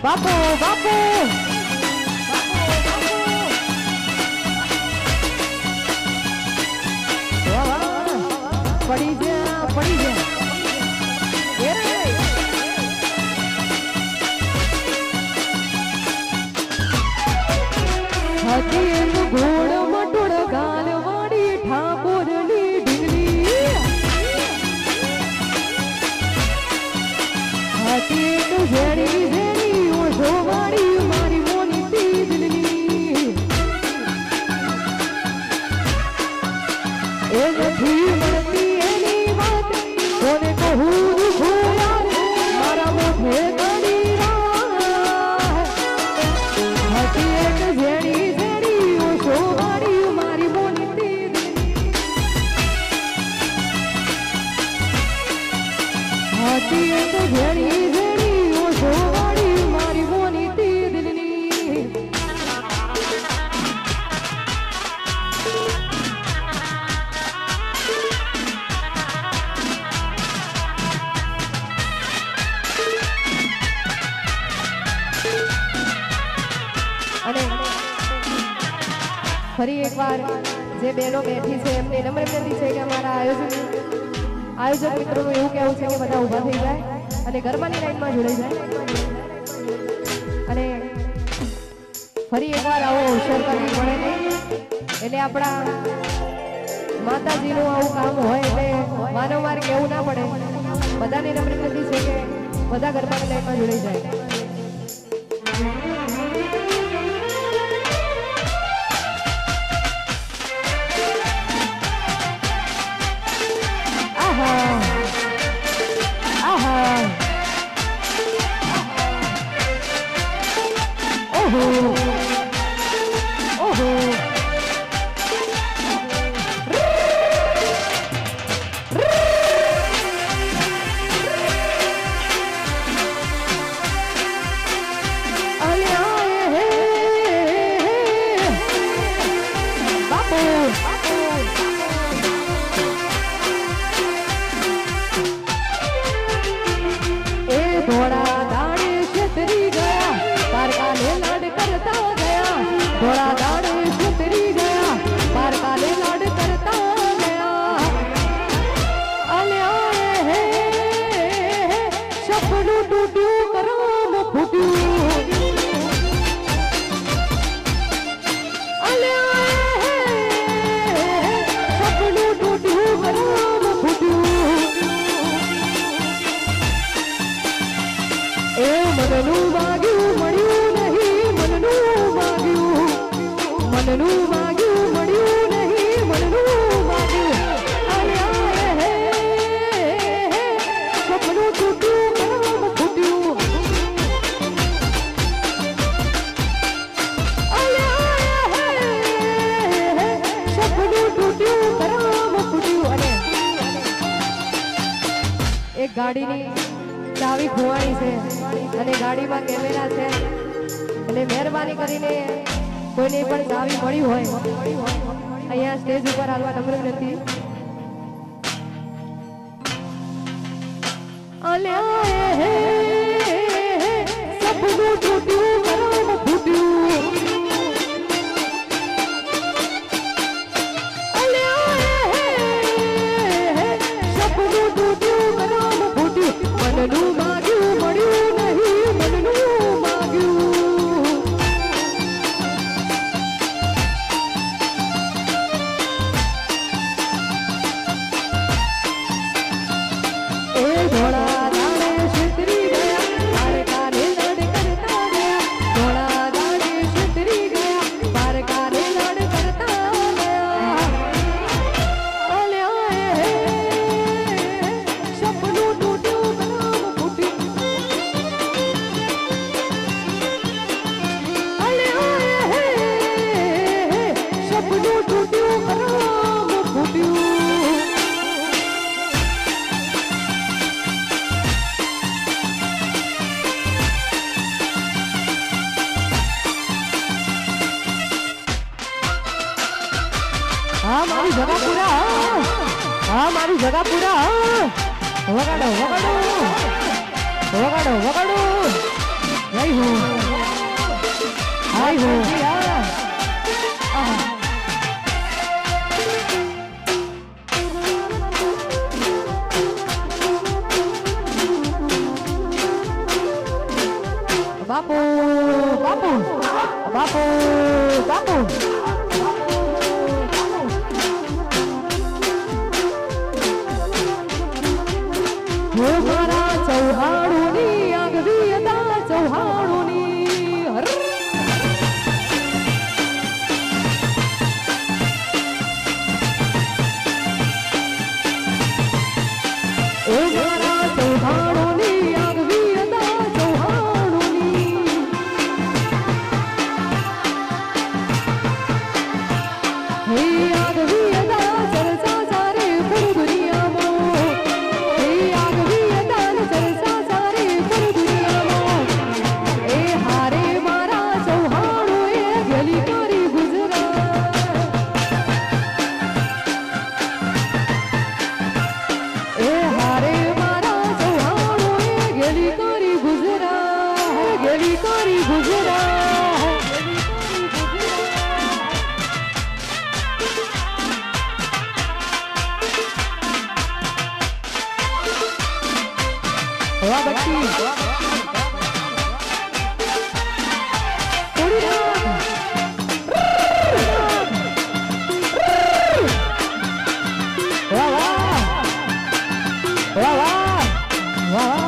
બાપુ બાપુ પડી જા પડી જા હાથી એક ઘોડ મટોડ ગાલ વાળી ઠાકોરની ઢીંગલી હાથી એક ઝેડી ઝેડી ઓછો વાળી મારી મોની તીજલી એ નથી મળતી એની વાત કોને કહું દુખો યાર મારા મોઢે કરી હાથી એક ઝેડી હાથી એક ઝેડી ઝેડી ઓછો વાળી મારી મોની તીદની અને ફરી એકવાર જે બહેનો બેઠી છે એમને નમ્ર વિનંતી છે કે અમારા આયોજક મિત્રોનું એવું કહેવું છે કે બધા ઊભા થઈ જાય અને ગરબાની લાઈનમાં જોડાઈ જાય અને ફરી એકવાર આવો અવસર કરવી પડે નહીં એટલે આપણા માતાજીનું આવું કામ હોય એટલે વારંવાર કહેવું ના પડે બધાને નમ્ર વિનંતી છે કે બધા ગરબાની લાઈનમાં જોડાઈ જાય એક ગાડીની ચાવી ખોવાઈ છે અને ગાડીમાં કેમેરા છે એટલે મહેરબાની કરીને કોઈને પણ ચાવી મળી હોય અહીંયા સ્ટેજ ઉપર આવવા નમ્ર વિનંતી અલ્યા સપનું તૂટ્યું કરમ ફૂટ્યું મનનું માગ્યું મળ્યું નહીં મનનું માગ્યું એ ધોળા દાડે છેતરી ગયા પારકાને લડ કરતા ગયા ધોળા દાડે છેતરી ગયા પારકાને લડ કરતા ગયા અલ્યા સપનું તૂટ્યું हाँ मारी जगह पूरा हाँ मारी जगह पूरा वगाड़ो वगाड़ो वगाड़ो वगाड़ो जय જય હો જય હો બાપુ બાપુ બાપુ બાપુ હો મારા ચૌહાણોની આગવી હતા ચૌહાણોની હર ઓ મારા ચૌહાણોની આગવી હતા ચૌહાણોની હે આગવી હતા ચર્ચા ચારે પૂરી દુનિયામાં હે આગવી હતા ચર્ચા ચારે પૂરી દુનિયામાં એ હારે મારા ચૌહાણોએ ગેલી કરી ગુજરાત એ હારે મારા ચૌહાણોએ ગેલી કરી ગુજરાત ગેલી કરી ગુજરાત વાહ બચ્ચી થોડી રાત વાહ વાહ વાહ વાહ વાહ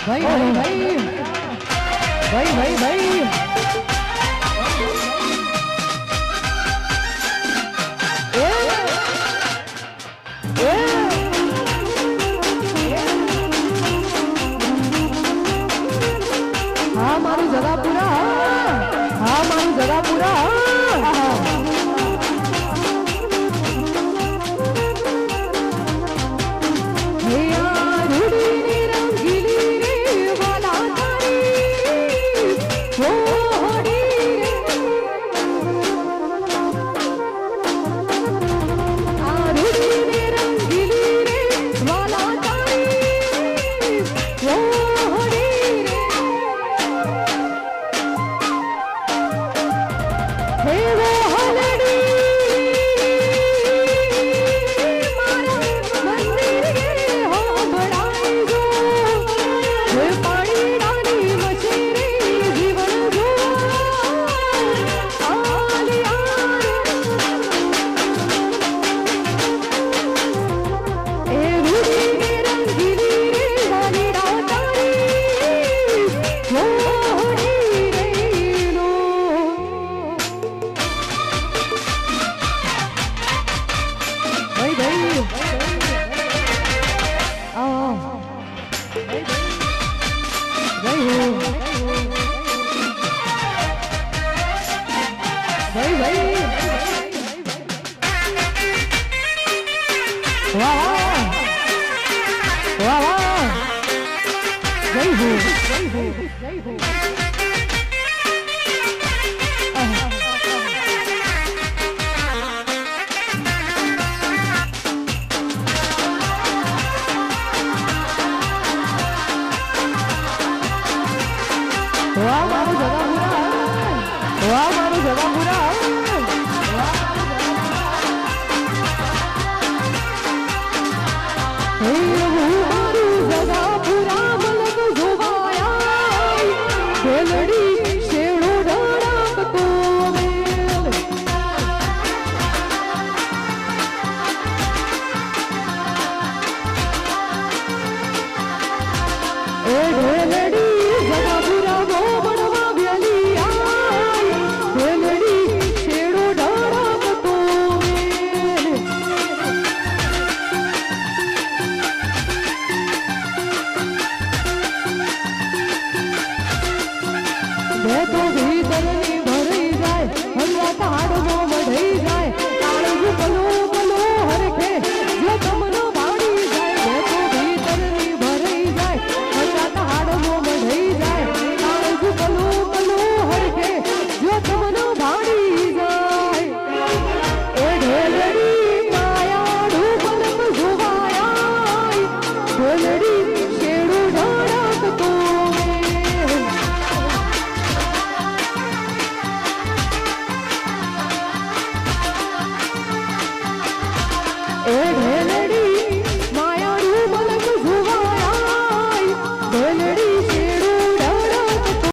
भाई भाई भाई भाई भाई भाई हाँ मारू जगह पूरा हाँ मारू जगह पूरा Oh વાહ વાહ વાહ જય હો જય હો જય હો વાહ મારું જગા પૂરા વાહ મારું જગા પૂરા માયા રૂ મલક જુવાય